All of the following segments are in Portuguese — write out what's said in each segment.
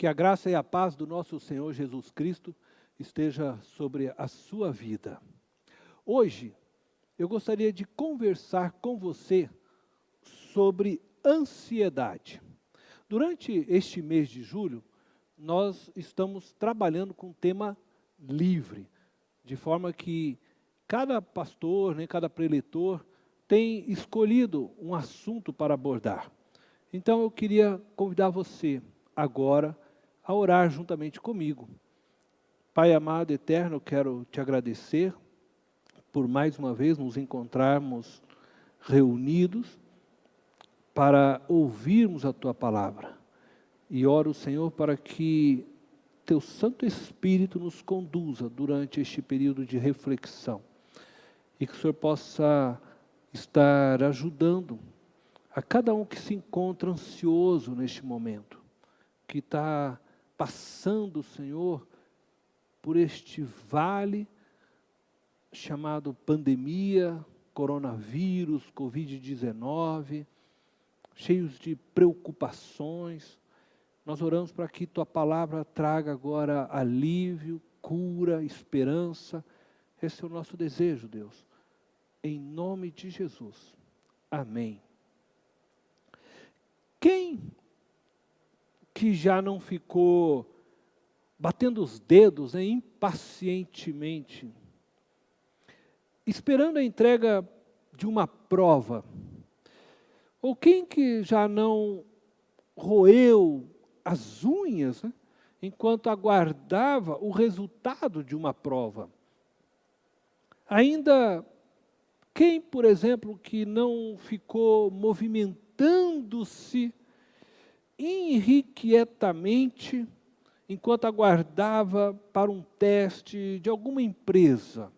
Que a graça e a paz do nosso Senhor Jesus Cristo esteja sobre a sua vida. Hoje, eu gostaria de conversar com você sobre ansiedade. Durante este mês de julho, nós estamos trabalhando com o tema livre, de forma que cada pastor, cada preletor tem escolhido um assunto para abordar. Então eu queria convidar você agora a orar juntamente comigo. Pai amado, eterno, eu quero te agradecer por mais uma vez nos encontrarmos reunidos para ouvirmos a Tua palavra. E oro, Senhor, para que Teu Santo Espírito nos conduza durante este período de reflexão. E que o Senhor possa estar ajudando a cada um que se encontra ansioso neste momento, que está passando, Senhor, por este vale chamado pandemia, coronavírus, Covid-19, cheios de preocupações. Nós oramos para que Tua palavra traga agora alívio, cura, esperança. Esse é o nosso desejo, Deus. Em nome de Jesus. Amém. Quem que já não ficou batendo os dedos impacientemente, esperando a entrega de uma prova? Ou quem que já não roeu as unhas, enquanto aguardava o resultado de uma prova? Ainda quem, por exemplo, que não ficou movimentando-se irrequietamente enquanto aguardava para um teste de alguma empresa?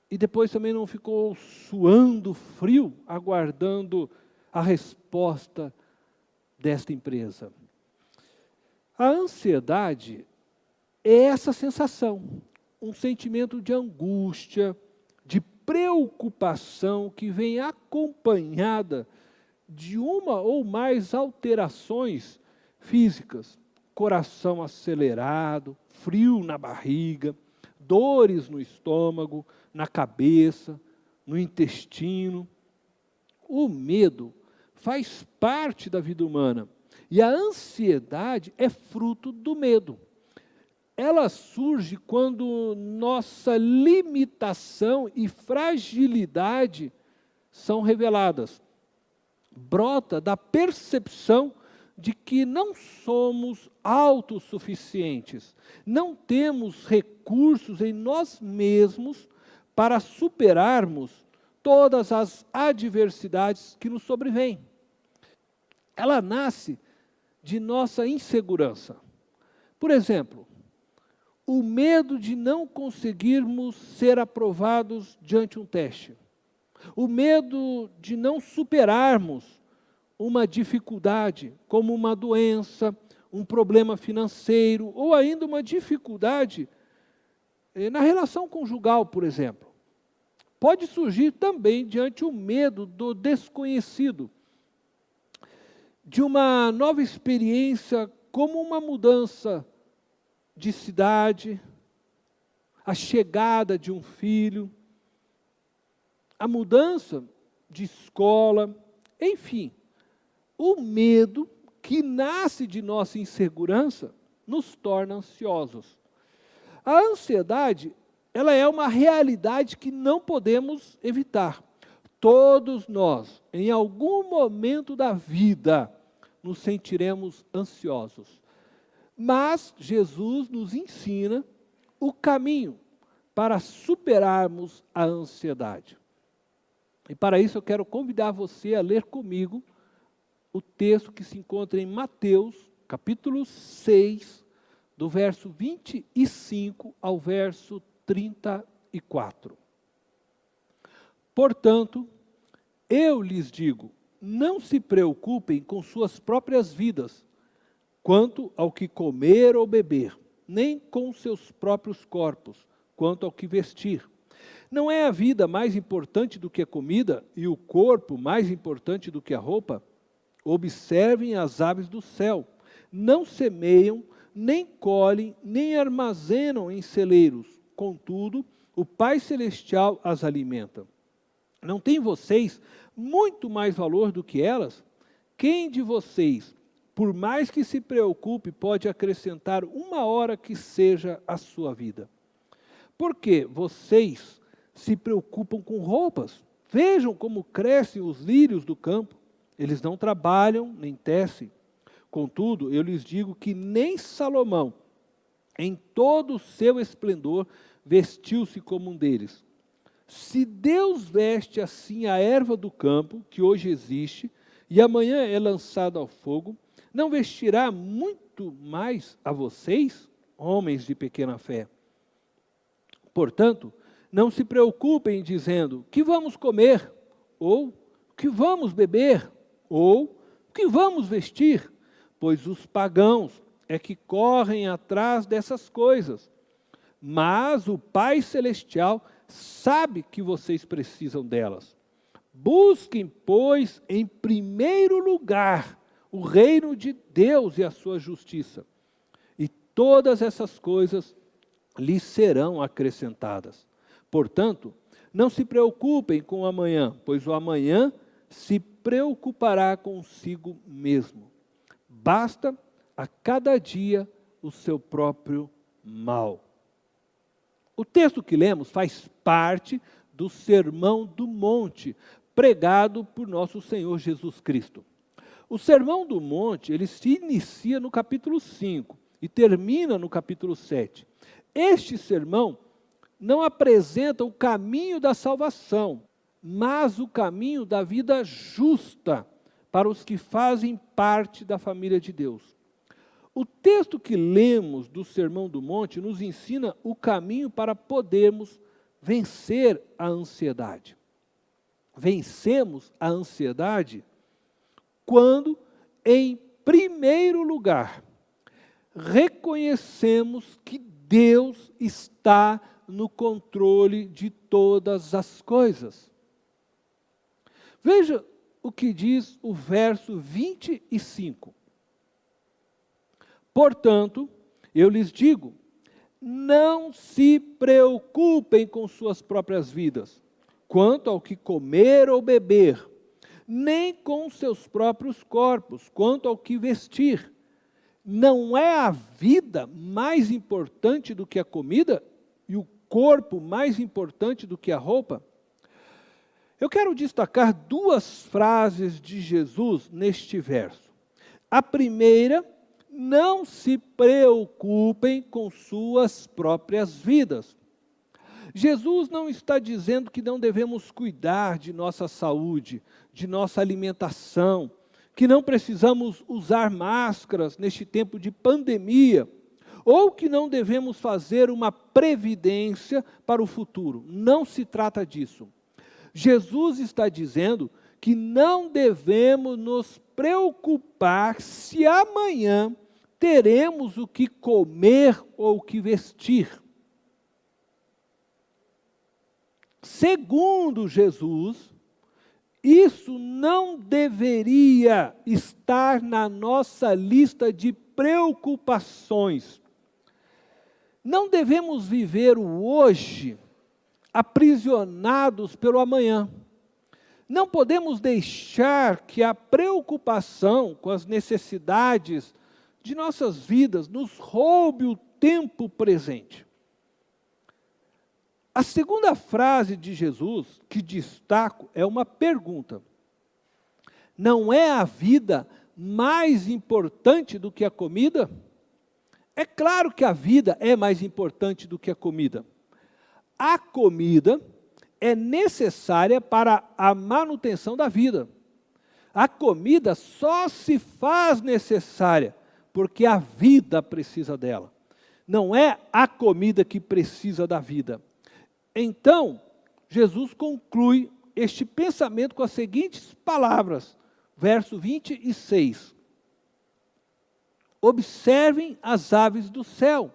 E depois também não ficou suando frio, aguardando a resposta desta empresa? A ansiedade é essa sensação, um sentimento de angústia, de preocupação que vem acompanhada de uma ou mais alterações físicas: coração acelerado, frio na barriga, dores no estômago, na cabeça, no intestino. O medo faz parte da vida humana e a ansiedade é fruto do medo. Ela surge quando nossa limitação e fragilidade são reveladas. Brota da percepção de que não somos autossuficientes, não temos recursos em nós mesmos para superarmos todas as adversidades que nos sobrevêm. Ela nasce de nossa insegurança. Por exemplo, o medo de não conseguirmos ser aprovados diante um teste. O medo de não superarmos uma dificuldade, como uma doença, um problema financeiro, ou ainda uma dificuldade na relação conjugal, por exemplo. Pode surgir também diante o medo do desconhecido, de uma nova experiência, como uma mudança de cidade, a chegada de um filho, a mudança de escola, enfim. O medo que nasce de nossa insegurança nos torna ansiosos. A ansiedade, ela é uma realidade que não podemos evitar. Todos nós, em algum momento da vida, nos sentiremos ansiosos. Mas Jesus nos ensina o caminho para superarmos a ansiedade. E para isso eu quero convidar você a ler comigo o texto que se encontra em Mateus, capítulo 6, do verso 25 ao verso 34. Portanto, eu lhes digo, não se preocupem com suas próprias vidas, quanto ao que comer ou beber, nem com seus próprios corpos, quanto ao que vestir. Não é a vida mais importante do que a comida e o corpo mais importante do que a roupa? Observem as aves do céu. Não semeiam, nem colhem, nem armazenam em celeiros. Contudo, o Pai Celestial as alimenta. Não tem vocês muito mais valor do que elas? Quem de vocês, por mais que se preocupe, pode acrescentar uma hora que seja à sua vida? Porque vocês se preocupam com roupas? Vejam como crescem os lírios do campo. Eles não trabalham nem tecem. Contudo, eu lhes digo que nem Salomão, em todo o seu esplendor, vestiu-se como um deles. Se Deus veste assim a erva do campo, que hoje existe, e amanhã é lançada ao fogo, não vestirá muito mais a vocês, homens de pequena fé? Portanto, não se preocupem dizendo, que vamos comer? Ou, que vamos beber? Ou, que vamos vestir? Pois os pagãos é que correm atrás dessas coisas. Mas o Pai Celestial sabe que vocês precisam delas. Busquem, pois, em primeiro lugar o reino de Deus e a sua justiça, e todas essas coisas lhes serão acrescentadas. Portanto, não se preocupem com o amanhã, pois o amanhã se preocupará consigo mesmo. Basta a cada dia o seu próprio mal. O texto que lemos faz parte do Sermão do Monte, pregado por nosso Senhor Jesus Cristo. O Sermão do Monte, ele se inicia no capítulo 5 e termina no capítulo 7. Este sermão não apresenta o caminho da salvação, mas o caminho da vida justa para os que fazem parte da família de Deus. O texto que lemos do Sermão do Monte nos ensina o caminho para podermos vencer a ansiedade. Vencemos a ansiedade quando, em primeiro lugar, reconhecemos que Deus está no controle de todas as coisas. Veja o que diz o verso 25. Portanto, eu lhes digo, não se preocupem com suas próprias vidas, quanto ao que comer ou beber, nem com seus próprios corpos, quanto ao que vestir. Não é a vida mais importante do que a comida e o corpo mais importante do que a roupa? Eu quero destacar duas frases de Jesus neste verso. A primeira, não se preocupem com suas próprias vidas. Jesus não está dizendo que não devemos cuidar de nossa saúde, de nossa alimentação, que não precisamos usar máscaras neste tempo de pandemia, ou que não devemos fazer uma previdência para o futuro. Não se trata disso. Jesus está dizendo que não devemos nos preocupar se amanhã teremos o que comer ou o que vestir. Segundo Jesus, isso não deveria estar na nossa lista de preocupações. Não devemos viver o hoje aprisionados pelo amanhã. Não podemos deixar que a preocupação com as necessidades de nossas vidas nos roube o tempo presente. A segunda frase de Jesus que destaco é uma pergunta. Não é a vida mais importante do que a comida? É claro que a vida é mais importante do que a comida. A comida é necessária para a manutenção da vida. A comida só se faz necessária porque a vida precisa dela. Não é a comida que precisa da vida. Então, Jesus conclui este pensamento com as seguintes palavras, verso 26. Observem as aves do céu,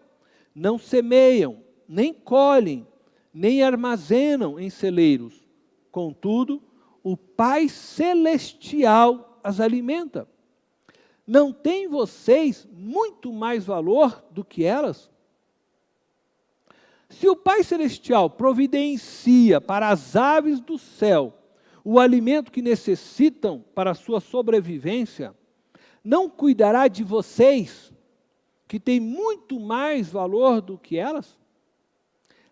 não semeiam, nem colhem, nem armazenam em celeiros. Contudo, o Pai Celestial as alimenta. Não têm vocês muito mais valor do que elas? Se o Pai Celestial providencia para as aves do céu o alimento que necessitam para a sua sobrevivência, não cuidará de vocês, que têm muito mais valor do que elas?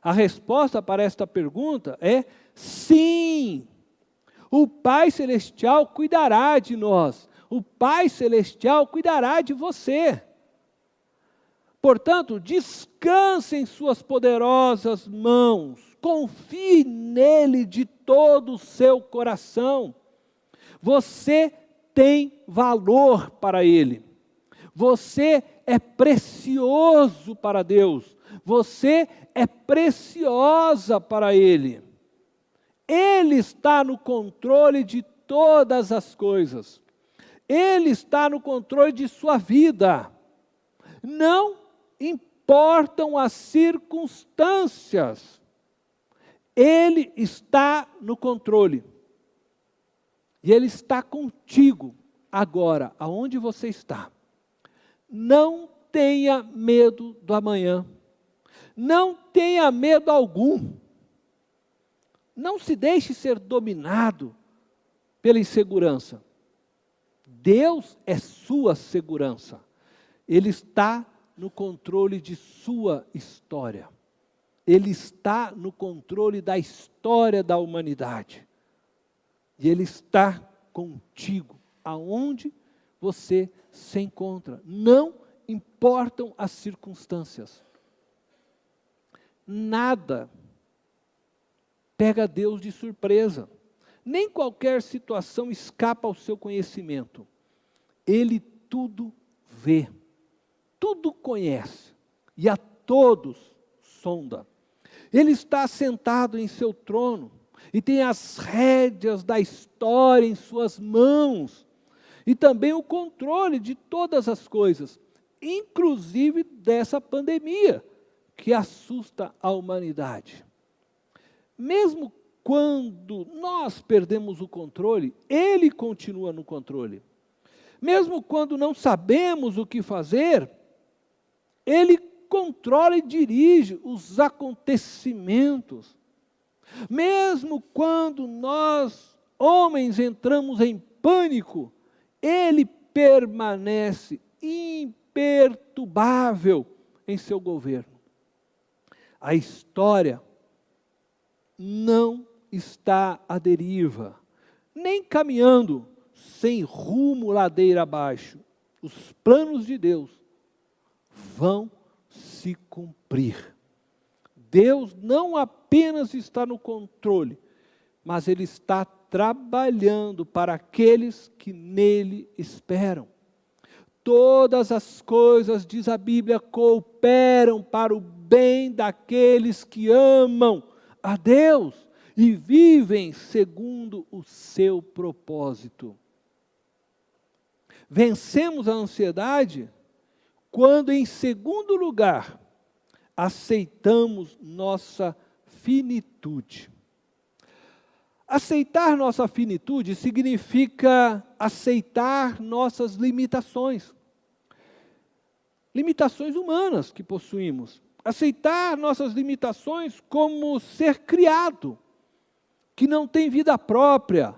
A resposta para esta pergunta é sim. O Pai Celestial cuidará de nós. O Pai Celestial cuidará de você. Portanto, descanse em suas poderosas mãos. Confie nele de todo o seu coração. Você tem valor para ele. Você é precioso para Deus. Você é preciosa para ele. Ele está no controle de todas as coisas. Ele está no controle de sua vida. Não importam as circunstâncias. Ele está no controle. E Ele está contigo agora, aonde você está. Não tenha medo do amanhã. Não tenha medo algum. Não se deixe ser dominado pela insegurança. Deus é sua segurança. Ele está no controle de sua história. Ele está no controle da história da humanidade. E Ele está contigo, aonde você se encontra. Não importam as circunstâncias. Nada pega Deus de surpresa. Nem qualquer situação escapa ao seu conhecimento. Ele tudo vê, tudo conhece e a todos sonda. Ele está sentado em seu trono e tem as rédeas da história em suas mãos e também o controle de todas as coisas, inclusive dessa pandemia que assusta a humanidade. Mesmo quando nós perdemos o controle, Ele continua no controle. Mesmo quando não sabemos o que fazer, Ele controla e dirige os acontecimentos. Mesmo quando nós, homens, entramos em pânico, Ele permanece imperturbável em seu governo. A história não está à deriva, nem caminhando sem rumo ladeira abaixo. Os planos de Deus vão se cumprir. Deus não apenas está no controle, mas Ele está trabalhando para aqueles que nele esperam. Todas as coisas, diz a Bíblia, cooperam para o bem daqueles que amam a Deus e vivem segundo o seu propósito. Vencemos a ansiedade quando, em segundo lugar, aceitamos nossa finitude. Aceitar nossa finitude significa aceitar nossas limitações. Limitações humanas que possuímos. Aceitar nossas limitações como ser criado, que não tem vida própria,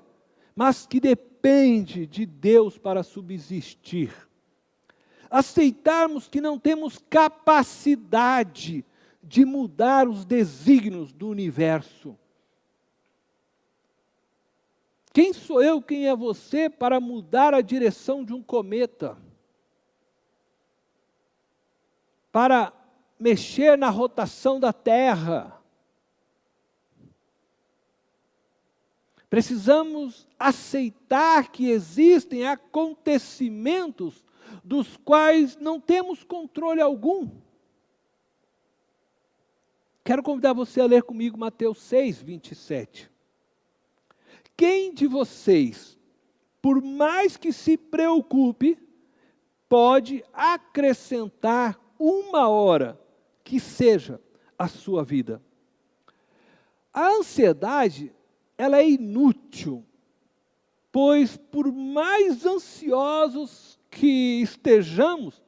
mas que depende de Deus para subsistir. Aceitarmos que não temos capacidade de mudar os desígnios do universo. Quem sou eu, quem é você para mudar a direção de um cometa? Para mexer na rotação da Terra? Precisamos aceitar que existem acontecimentos dos quais não temos controle algum. Quero convidar você a ler comigo Mateus 6, 27. Quem de vocês, por mais que se preocupe, pode acrescentar uma hora que seja a sua vida? A ansiedade, ela é inútil, pois por mais ansiosos que estejamos,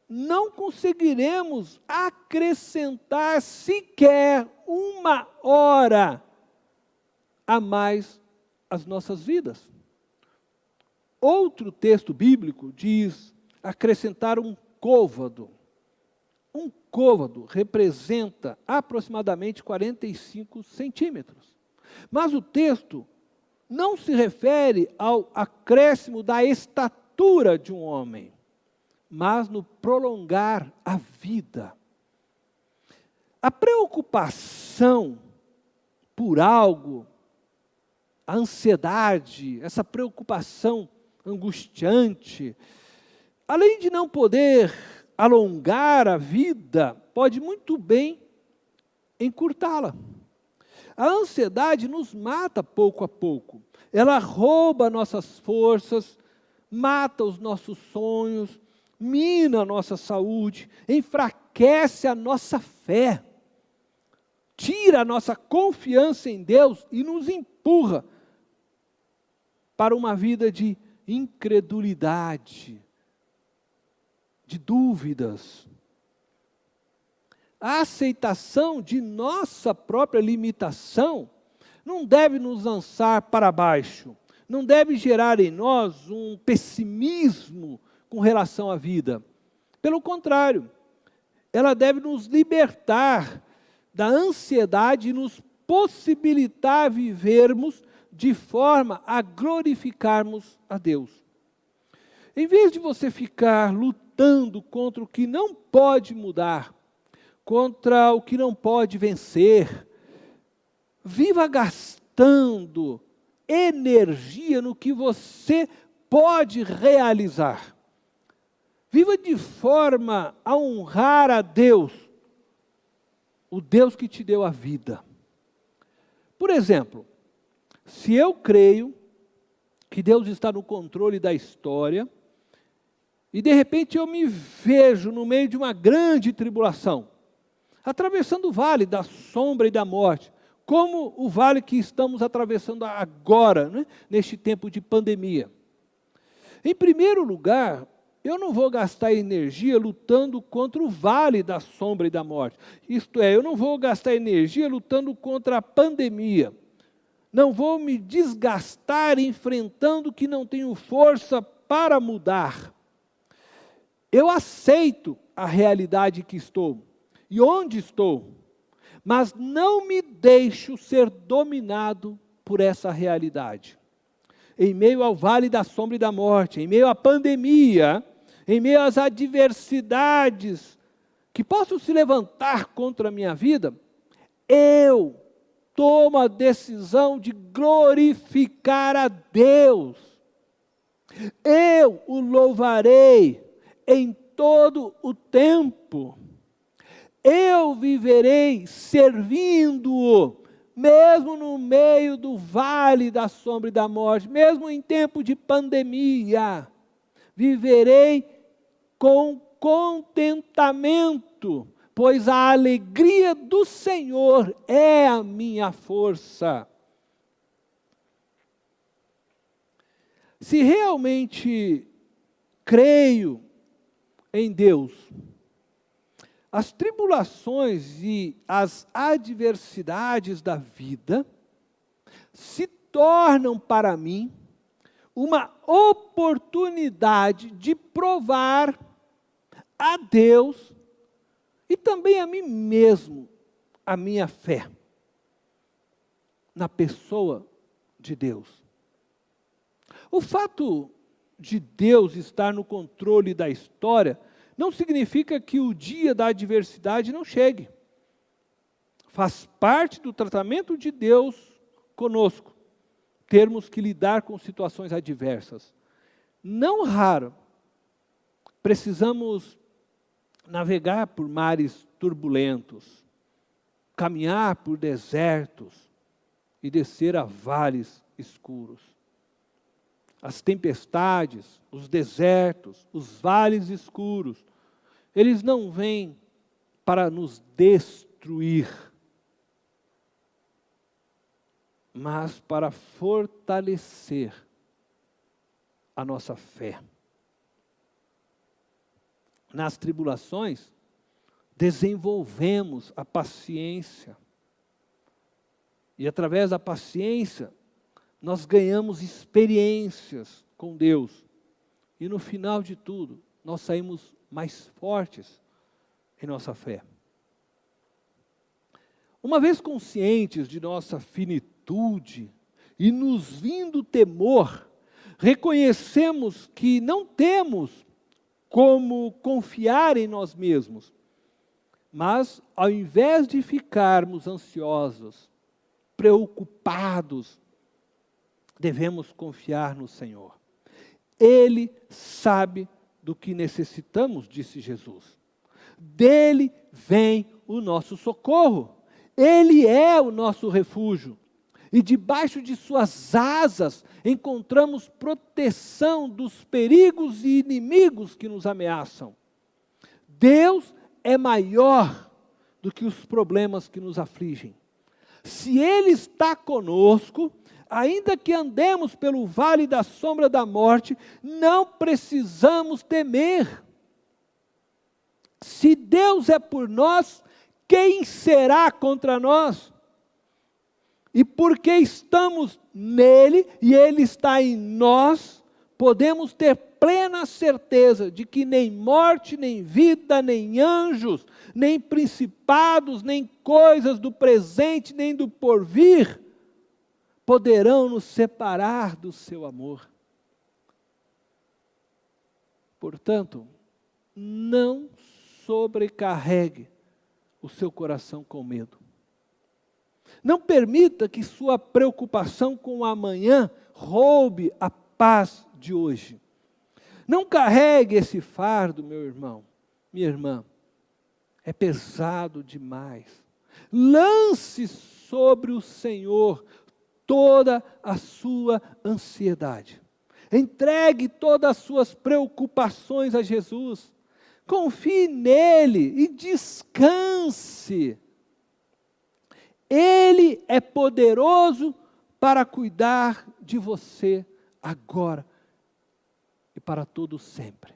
não conseguiremos acrescentar sequer uma hora a mais às nossas vidas. Outro texto bíblico diz acrescentar um côvado. Um côvado representa aproximadamente 45 centímetros. Mas o texto não se refere ao acréscimo da estatura de um homem, mas no prolongar a vida. A preocupação por algo, a ansiedade, essa preocupação angustiante, além de não poder alongar a vida, pode muito bem encurtá-la. A ansiedade nos mata pouco a pouco. Ela rouba nossas forças, mata os nossos sonhos, mina a nossa saúde, enfraquece a nossa fé, tira a nossa confiança em Deus e nos empurra para uma vida de incredulidade, de dúvidas. A aceitação de nossa própria limitação não deve nos lançar para baixo, não deve gerar em nós um pessimismo com relação à vida. Pelo contrário, ela deve nos libertar da ansiedade e nos possibilitar vivermos de forma a glorificarmos a Deus. Em vez de você ficar lutando contra o que não pode mudar, contra o que não pode vencer, viva gastando energia no que você pode realizar. Viva de forma a honrar a Deus, o Deus que te deu a vida. Por exemplo, se eu creio que Deus está no controle da história, e de repente eu me vejo no meio de uma grande tribulação, atravessando o vale da sombra e da morte, como o vale que estamos atravessando agora, né, neste tempo de pandemia. Em primeiro lugar, eu não vou gastar energia lutando contra o vale da sombra e da morte. Isto é, eu não vou gastar energia lutando contra a pandemia. Não vou me desgastar enfrentando o que não tenho força para mudar. Eu aceito a realidade que estou e onde estou, mas não me deixo ser dominado por essa realidade. Em meio ao vale da sombra e da morte, em meio à pandemia, em meio às adversidades que possam se levantar contra a minha vida, eu tomo a decisão de glorificar a Deus. Eu o louvarei em todo o tempo. Eu viverei servindo-o, mesmo no meio do vale da sombra e da morte, mesmo em tempo de pandemia. Viverei com contentamento, pois a alegria do Senhor é a minha força. Se realmente creio em Deus, as tribulações e as adversidades da vida se tornam para mim uma oportunidade de provar a Deus e também a mim mesmo a minha fé na pessoa de Deus. O fato de Deus estar no controle da história não significa que o dia da adversidade não chegue. Faz parte do tratamento de Deus conosco termos que lidar com situações adversas. Não raro, precisamos navegar por mares turbulentos, caminhar por desertos e descer a vales escuros. As tempestades, os desertos, os vales escuros, eles não vêm para nos destruir, mas para fortalecer a nossa fé. Nas tribulações, desenvolvemos a paciência. E através da paciência, nós ganhamos experiências com Deus. E no final de tudo, nós saímos mais fortes em nossa fé. Uma vez conscientes de nossa finitude e nos vindo temor, reconhecemos que não temos como confiar em nós mesmos. Mas, ao invés de ficarmos ansiosos, preocupados, devemos confiar no Senhor. Ele sabe do que necessitamos, disse Jesus. Dele vem o nosso socorro. Ele é o nosso refúgio. E debaixo de suas asas encontramos proteção dos perigos e inimigos que nos ameaçam. Deus é maior do que os problemas que nos afligem. Se Ele está conosco, ainda que andemos pelo vale da sombra da morte, não precisamos temer. Se Deus é por nós, quem será contra nós? E porque estamos nele e Ele está em nós, podemos ter plena certeza de que nem morte, nem vida, nem anjos, nem principados, nem coisas do presente, nem do porvir, poderão nos separar do seu amor. Portanto, não sobrecarregue o seu coração com medo. Não permita que sua preocupação com o amanhã roube a paz de hoje. Não carregue esse fardo, meu irmão, minha irmã. É pesado demais. Lance sobre o Senhor toda a sua ansiedade. Entregue todas as suas preocupações a Jesus. Confie nele e descanse. Ele é poderoso para cuidar de você agora e para todo sempre.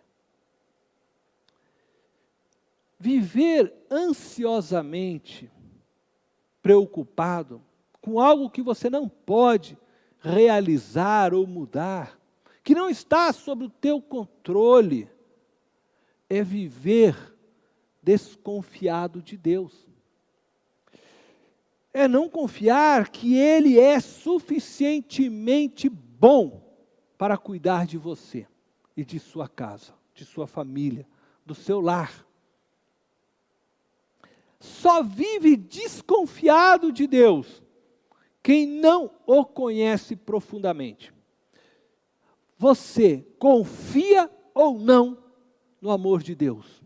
Viver ansiosamente, preocupado, com algo que você não pode realizar ou mudar, que não está sob o teu controle, é viver desconfiado de Deus. É não confiar que Ele é suficientemente bom para cuidar de você e de sua casa, de sua família, do seu lar. Só vive desconfiado de Deus quem não o conhece profundamente. Você confia ou não no amor de Deus?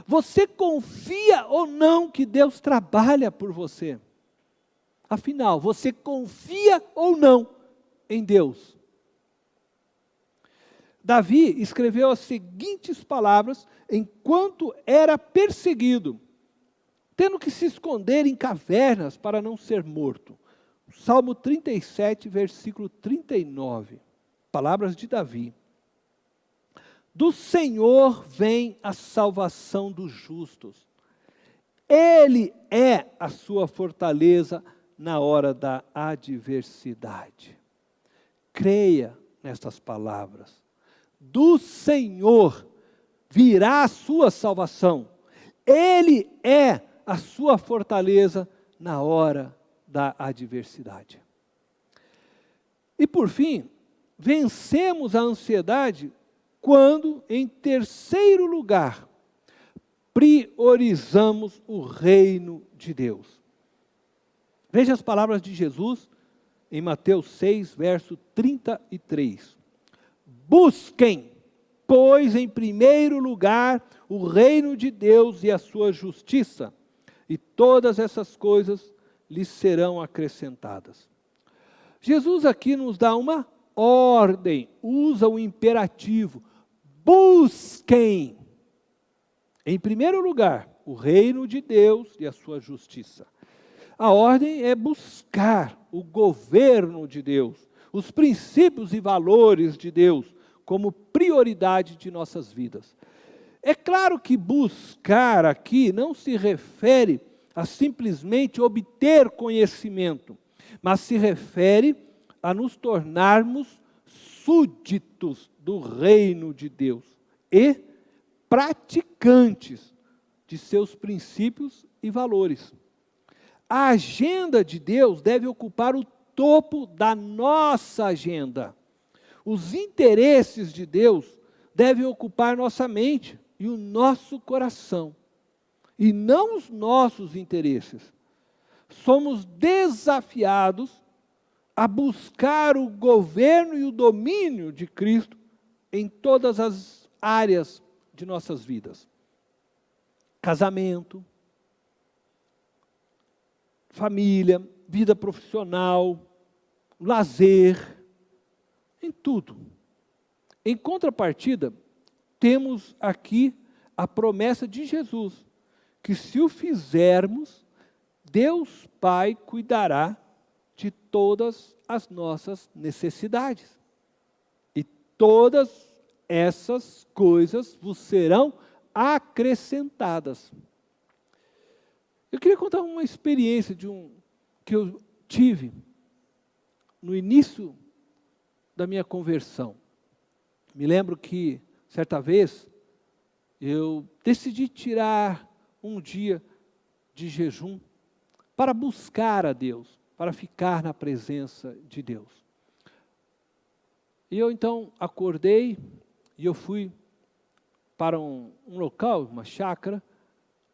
Você confia ou não que Deus trabalha por você? Afinal, você confia ou não em Deus? Davi escreveu as seguintes palavras enquanto era perseguido, tendo que se esconder em cavernas para não ser morto. Salmo 37, versículo 39. Palavras de Davi. Do Senhor vem a salvação dos justos. Ele é a sua fortaleza na hora da adversidade. Creia nestas palavras. Do Senhor virá a sua salvação. Ele é a sua fortaleza na hora da adversidade. E por fim, vencemos a ansiedade quando, em terceiro lugar, priorizamos o reino de Deus. Veja as palavras de Jesus em Mateus 6, verso 33. Busquem, pois, em primeiro lugar, o reino de Deus e a sua justiça, e todas essas coisas lhes serão acrescentadas. Jesus aqui nos dá uma ordem, usa o imperativo. Busquem, em primeiro lugar, o reino de Deus e a sua justiça. A ordem é buscar o governo de Deus, os princípios e valores de Deus como prioridade de nossas vidas. É claro que buscar aqui não se refere a simplesmente obter conhecimento, mas se refere a nos tornarmos súditos do reino de Deus e praticantes de seus princípios e valores. A agenda de Deus deve ocupar o topo da nossa agenda. Os interesses de Deus devem ocupar nossa mente e o nosso coração, e não os nossos interesses. Somos desafiados a buscar o governo e o domínio de Cristo em todas as áreas de nossas vidas. Casamento, família, vida profissional, lazer, em tudo. Em contrapartida, temos aqui a promessa de Jesus, que se o fizermos, Deus Pai cuidará de todas as nossas necessidades. E todas essas coisas vos serão acrescentadas. Eu queria contar uma experiência que eu tive no início da minha conversão. Me lembro que, certa vez, eu decidi tirar um dia de jejum para buscar a Deus, para ficar na presença de Deus. E eu então acordei e eu fui para um local, uma chácara,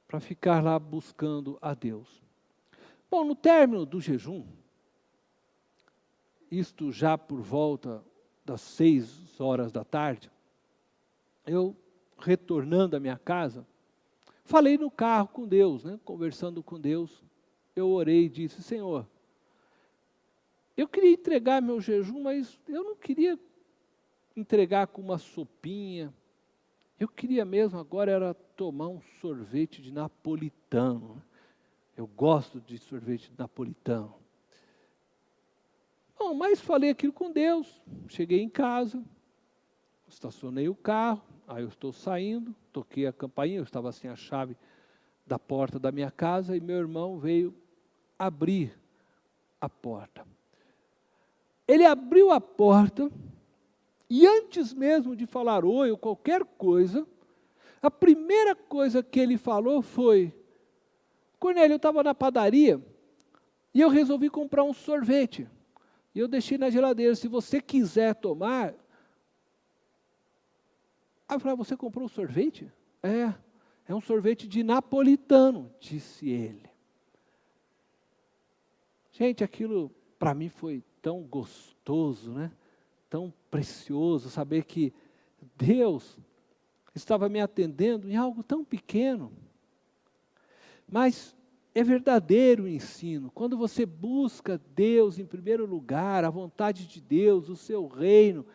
para ficar lá buscando a Deus. Bom, no término do jejum, isto já por volta das 6 horas da tarde, eu, retornando à minha casa, falei no carro com Deus, né, conversando com Deus, eu orei e disse: Senhor, eu queria entregar meu jejum, mas eu não queria entregar com uma sopinha, eu queria mesmo agora era tomar um sorvete de napolitano. Eu gosto de sorvete de napolitano. Bom, mas falei aquilo com Deus, cheguei em casa, estacionei o carro, aí eu estou saindo, toquei a campainha, eu estava sem a chave da porta da minha casa, e meu irmão veio abrir a porta. Ele abriu a porta, e antes mesmo de falar oi ou qualquer coisa, a primeira coisa que ele falou foi: Cornélio, eu estava na padaria, e eu resolvi comprar um sorvete. E eu deixei na geladeira, se você quiser tomar. Aí eu falei: você comprou um sorvete? É um sorvete de napolitano, disse ele. Gente, aquilo para mim foi tão gostoso, né? Tão precioso saber que Deus estava me atendendo em algo tão pequeno. Mas é verdadeiro o ensino. Quando você busca Deus em primeiro lugar, a vontade de Deus, o seu reino,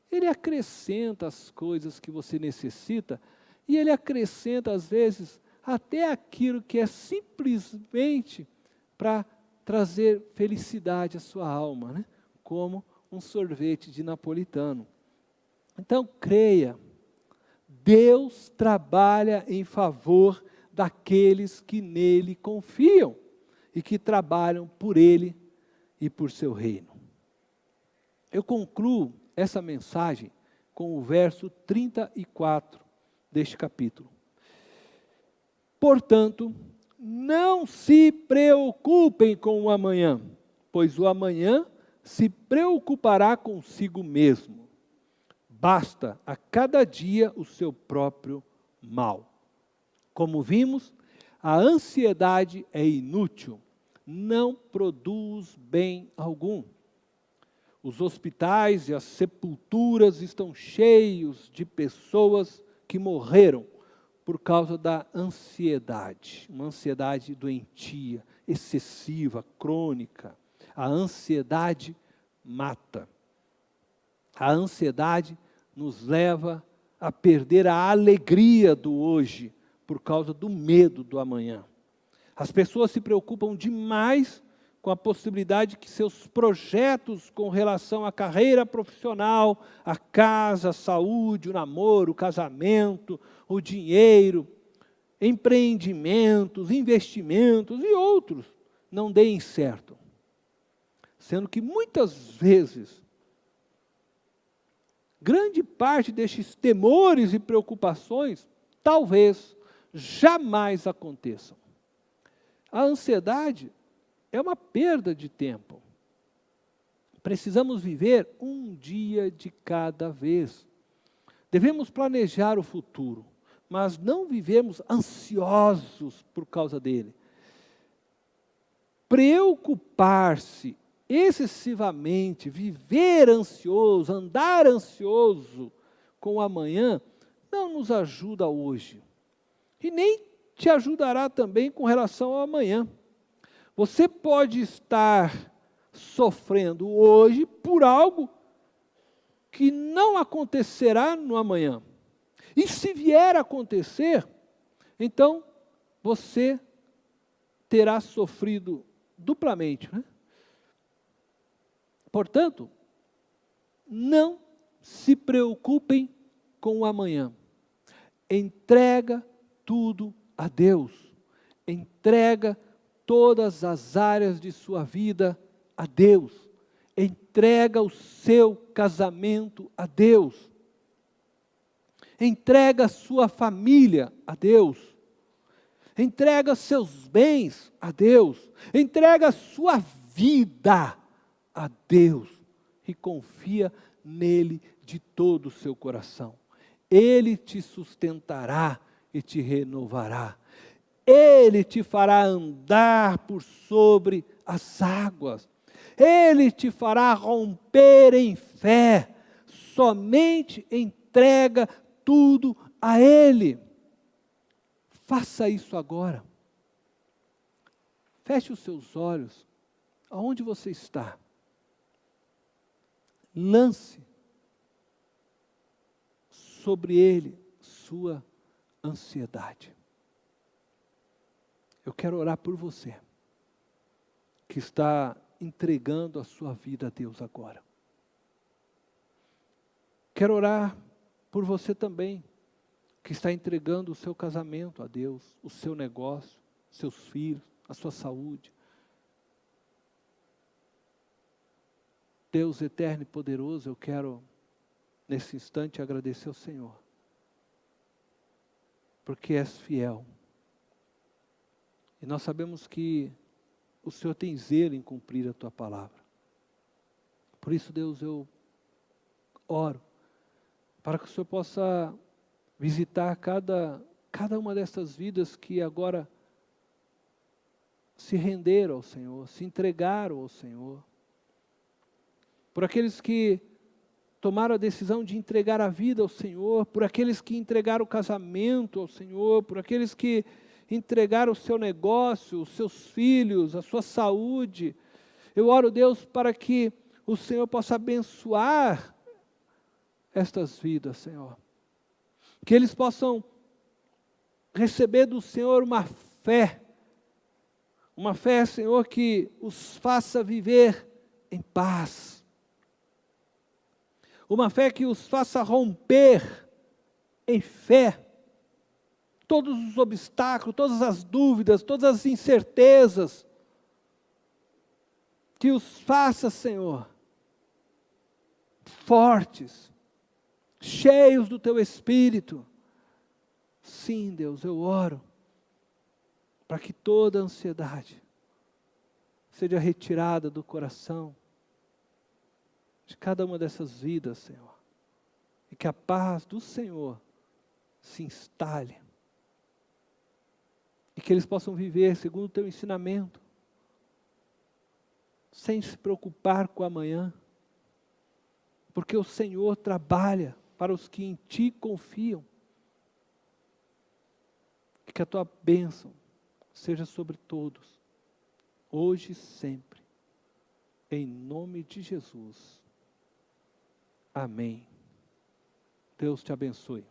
Ele acrescenta as coisas que você necessita, e Ele acrescenta às vezes até aquilo que é simplesmente para trazer felicidade à sua alma, né? Como um sorvete de napolitano. Então creia, Deus trabalha em favor daqueles que nele confiam e que trabalham por ele e por seu reino. Eu concluo essa mensagem com o verso 34 deste capítulo. Portanto, não se preocupem com o amanhã, pois o amanhã se preocupará consigo mesmo. Basta a cada dia o seu próprio mal. Como vimos, a ansiedade é inútil, não produz bem algum. Os hospitais e as sepulturas estão cheios de pessoas que morreram por causa da ansiedade, uma ansiedade doentia, excessiva, crônica. A ansiedade mata. A ansiedade nos leva a perder a alegria do hoje, por causa do medo do amanhã. As pessoas se preocupam demais com a possibilidade que seus projetos com relação à carreira profissional, à casa, à saúde, o namoro, o casamento, o dinheiro, empreendimentos, investimentos e outros não deem certo. Sendo que muitas vezes, grande parte destes temores e preocupações, talvez jamais aconteçam. A ansiedade é uma perda de tempo. Precisamos viver um dia de cada vez. Devemos planejar o futuro, mas não vivemos ansiosos por causa dele. Preocupar-se excessivamente, viver ansioso, andar ansioso com o amanhã, não nos ajuda hoje. E nem te ajudará também com relação ao amanhã. Você pode estar sofrendo hoje por algo que não acontecerá no amanhã. E se vier a acontecer, então você terá sofrido duplamente, né? Portanto, não se preocupem com o amanhã. Entrega tudo a Deus. Entrega todas as áreas de sua vida a Deus. Entrega o seu casamento a Deus. Entrega a sua família a Deus. Entrega seus bens a Deus. Entrega a sua vida a Deus. E confia nele de todo o seu coração. Ele te sustentará e te renovará. Ele te fará andar por sobre as águas. Ele te fará romper em fé. Somente entrega tudo a Ele. Faça isso agora. Feche os seus olhos. Aonde você está? Lance sobre Ele sua ansiedade. Eu quero orar por você, que está entregando a sua vida a Deus agora. Quero orar por você também, que está entregando o seu casamento a Deus, o seu negócio, seus filhos, a sua saúde. Deus eterno e poderoso, eu quero, nesse instante, agradecer ao Senhor, porque és fiel. E nós sabemos que o Senhor tem zelo em cumprir a Tua palavra. Por isso, Deus, eu oro para que o Senhor possa visitar cada uma dessas vidas que agora se renderam ao Senhor, se entregaram ao Senhor. Por aqueles que tomaram a decisão de entregar a vida ao Senhor, por aqueles que entregaram o casamento ao Senhor, por aqueles que entregaram o seu negócio, os seus filhos, a sua saúde. Eu oro, Deus, para que o Senhor possa abençoar estas vidas, Senhor. Que eles possam receber do Senhor uma fé, Senhor, que os faça viver em paz. Uma fé que os faça romper em fé todos os obstáculos, todas as dúvidas, todas as incertezas. Que os faça, Senhor, fortes, cheios do Teu Espírito. Sim, Deus, eu oro para que toda ansiedade seja retirada do coração de cada uma dessas vidas, Senhor. E que a paz do Senhor se instale. E que eles possam viver segundo o Teu ensinamento, sem se preocupar com o amanhã. Porque o Senhor trabalha para os que em Ti confiam. E que a Tua bênção seja sobre todos, hoje e sempre. Em nome de Jesus. Amém. Deus te abençoe.